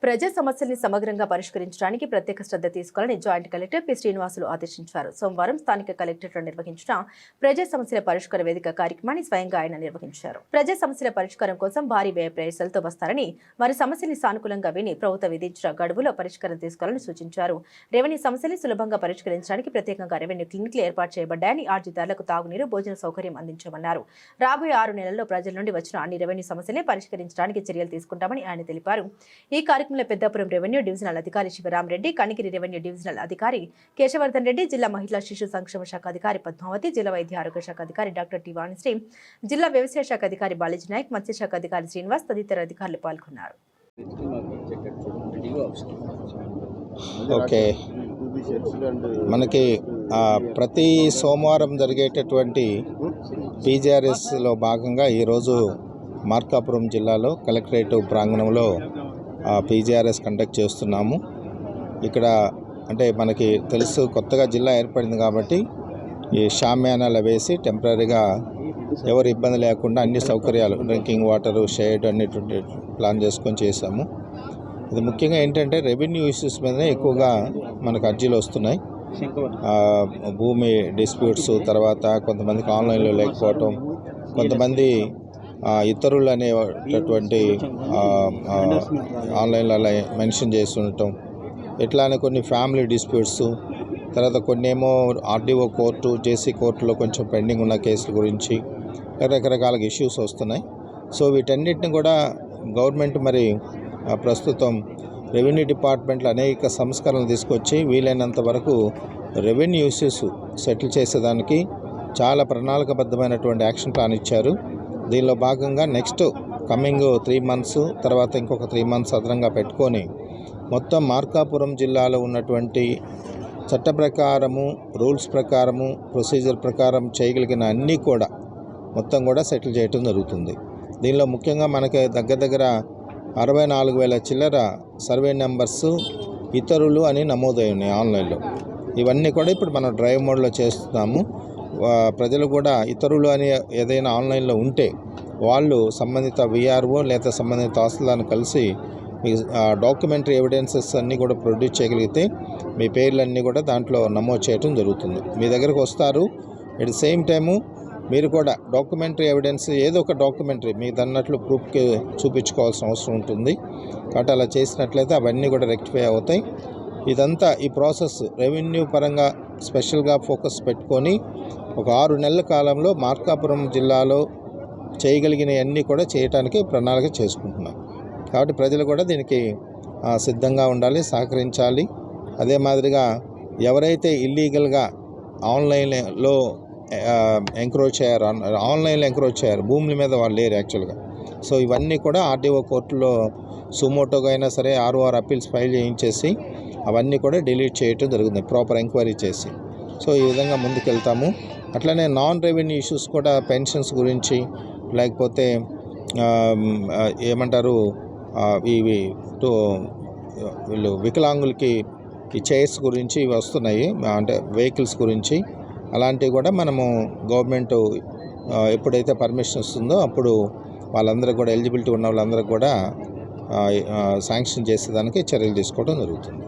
ప్రజా సమస్యల్ని సమగ్రంగా పరిష్కరించడానికి ప్రత్యేక శ్రద్ధ తీసుకోవాలని జాయింట్ కలెక్టర్ పి శ్రీనివాసులు ఆదేశించారు. సోమవారం స్థానిక కలెక్టరేట్లో నిర్వహించిన ప్రజా సమస్యల పరిష్కార వేదిక కార్యక్రమాన్ని స్వయంగా ఆయన నిర్వహించారు. ప్రజా సమస్యల పరిష్కారం కోసం భారీ వ్యయ ప్రయాసాలతో వస్తారని, వారి సమస్యల్ని సానుకూలంగా విని ప్రభుత్వం విధించిన గడువులో పరిష్కారం తీసుకోవాలని సూచించారు. రెవెన్యూ సమస్యల్ని సులభంగా పరిష్కరించడానికి ప్రత్యేకంగా రెవెన్యూ క్లినిక్లు ఏర్పాటు చేయబడ్డాయని, అర్జీదారులకు తాగునీరు, భోజన సౌకర్యం అందించామన్నారు. రాబోయే 6 నెలల్లో ప్రజల నుండి వచ్చిన అన్ని రెవెన్యూ సమస్యల్ని పరిష్కరించడానికి చర్యలు తీసుకుంటామని ఆయన తెలిపారు. ఈ కార్యక్రమంలో పెద్దాపురం రెవెన్యూ డివిజనల్ అధికారి శివరాం రెడ్డి, కనిగిరి రెవెన్యూ డివిజనల్ అధికారి కేశవర్ధన్ రెడ్డి, జిల్లా మహిళా శిశు సంక్షేమ శాఖ అధికారి పద్మావతి, జిల్లా వైద్య ఆరోగ్య శాఖ అధికారి డాక్టర్ టి వాణిశ్రీ, జిల్లా వ్యవసాయ శాఖ అధికారి బాలాజీ నాయక్, మత్స్యశాఖ అధికారి శ్రీనివాస్ తదితర అధికారులు పాల్గొన్నారు. ఓకే, మనకి ప్రతి సోమవారం జరిగేటటువంటి పీజీఆర్ఎస్లో భాగంగా ఈరోజు మార్కాపురం జిల్లాలో కలెక్టరేట్ ప్రాంగణంలో పీజీఆర్ఎస్ కండక్ట్ చేస్తున్నాము. ఇక్కడ అంటే మనకి తెలుసు, కొత్తగా జిల్లా ఏర్పడింది కాబట్టి ఈ షామ్యానాలు వేసి టెంపరీగా ఎవరు ఇబ్బంది లేకుండా అన్ని సౌకర్యాలు, డ్రింకింగ్ వాటరు, షేడ్ అన్నిటి ప్లాన్ చేసుకొని చేశాము. ఇది ముఖ్యంగా ఏంటంటే రెవెన్యూ ఇష్యూస్ మీదనే ఎక్కువగా మనకు అర్జీలు వస్తున్నాయి. భూమి డిస్ప్యూట్స్, తర్వాత కొంతమందికి ఆన్లైన్లో లేకపోవటం, కొంతమంది ఇతరులు అనేటటువంటి ఆన్లైన్లో అలా మెన్షన్ చేసి ఉండటం, ఇట్లానే కొన్ని ఫ్యామిలీ డిస్ప్యూట్స్, తర్వాత కొన్ని ఏమో ఆర్డీఓ కోర్టు, జేసీ కోర్టులో కొంచెం పెండింగ్ ఉన్న కేసుల గురించి రకరకాల ఇష్యూస్ వస్తున్నాయి. సో వీటన్నిటిని కూడా గవర్నమెంట్ మరి ప్రస్తుతం రెవెన్యూ డిపార్ట్మెంట్లో అనేక సంస్కరణలు తీసుకొచ్చి వీలైనంత వరకు రెవెన్యూ ఇష్యూస్ సెటిల్ చేసేదానికి చాలా ప్రణాళికబద్ధమైనటువంటి యాక్షన్ ప్లాన్ ఇచ్చారు. దీనిలో భాగంగా నెక్స్ట్ కమింగ్ 3 months తర్వాత ఇంకొక 3 months అదనంగా పెట్టుకొని మొత్తం మార్కాపురం జిల్లాలో ఉన్నటువంటి చట్ట ప్రకారము, రూల్స్ ప్రకారము, ప్రొసీజర్ ప్రకారం చేయగలిగిన అన్నీ కూడా మొత్తం కూడా సెటిల్ చేయటం జరుగుతుంది. దీనిలో ముఖ్యంగా మనకి దగ్గర 64,000 చిల్లర సర్వే నెంబర్స్ ఇతరులు అని నమోదై ఉన్నాయి ఆన్లైన్లో. ఇవన్నీ కూడా ఇప్పుడు మనం డ్రైవ్ మోడ్లో చేస్తున్నాము. ప్రజలు కూడా ఇతరులు అని ఏదైనా ఆన్లైన్లో ఉంటే వాళ్ళు సంబంధిత విఆర్ఓ లేదా సంబంధిత తహసీల్దార్ని కలిసి మీ డాక్యుమెంటరీ ఎవిడెన్సెస్ అన్నీ కూడా ప్రొడ్యూస్ చేయగలిగితే మీ పేర్లన్నీ కూడా దాంట్లో నమోదు చేయడం జరుగుతుంది. మీ దగ్గరకు వస్తారు. ఎట్ ది సేమ్ టైము మీరు కూడా డాక్యుమెంటరీ ఎవిడెన్స్ ఏదో ఒక డాక్యుమెంటరీ మీకు అన్నట్లు ప్రూఫ్కి చూపించుకోవాల్సిన అవసరం ఉంటుంది. కాబట్టి అలా చేసినట్లయితే అవన్నీ కూడా రెక్టిఫై అవుతాయి. ఇదంతా ఈ ప్రాసెస్ రెవెన్యూ పరంగా స్పెషల్గా ఫోకస్ పెట్టుకొని ఒక 6 నెలల కాలంలో మార్కాపురం జిల్లాలో చేయగలిగినవన్నీ కూడా చేయడానికి ప్రణాళిక చేసుకుంటున్నాం. కాబట్టి ప్రజలు కూడా దీనికి సిద్ధంగా ఉండాలి, సహకరించాలి. అదే మాదిరిగా ఎవరైతే ఇల్లీగల్గా ఆన్లైన్లో ఎంక్రోచ్ అయ్యారు, భూముల మీద వాళ్ళు లేరు యాక్చువల్గా. సో ఇవన్నీ కూడా ఆర్డీఓ కోర్టులో సుమోటోగా అయినా సరే ఆర్ఓఆర్ అప్పీల్స్ ఫైల్ చేయించేసి అవన్నీ కూడా డిలీట్ చేయటం జరుగుతుంది, ప్రాపర్ ఎంక్వైరీ చేసి. సో ఈ విధంగా ముందుకెళ్తాము. అట్లనే నాన్ రెవెన్యూ ఇష్యూస్ కూడా పెన్షన్స్ గురించి, లేకపోతే ఏమంటారు ఇవి వీళ్ళు వికలాంగులకి ఈ చైర్స్ గురించి ఇవి వస్తున్నాయి, అంటే వెహికల్స్ గురించి. అలాంటివి కూడా మనము గవర్నమెంట్ ఎప్పుడైతే పర్మిషన్ ఇస్తుందో అప్పుడు వాళ్ళందరూ కూడా ఎలిజిబిలిటీ ఉన్న వాళ్ళందరూ కూడా శాంక్షన్ చేసేదానికి చర్యలు తీసుకోవడం జరుగుతుంది.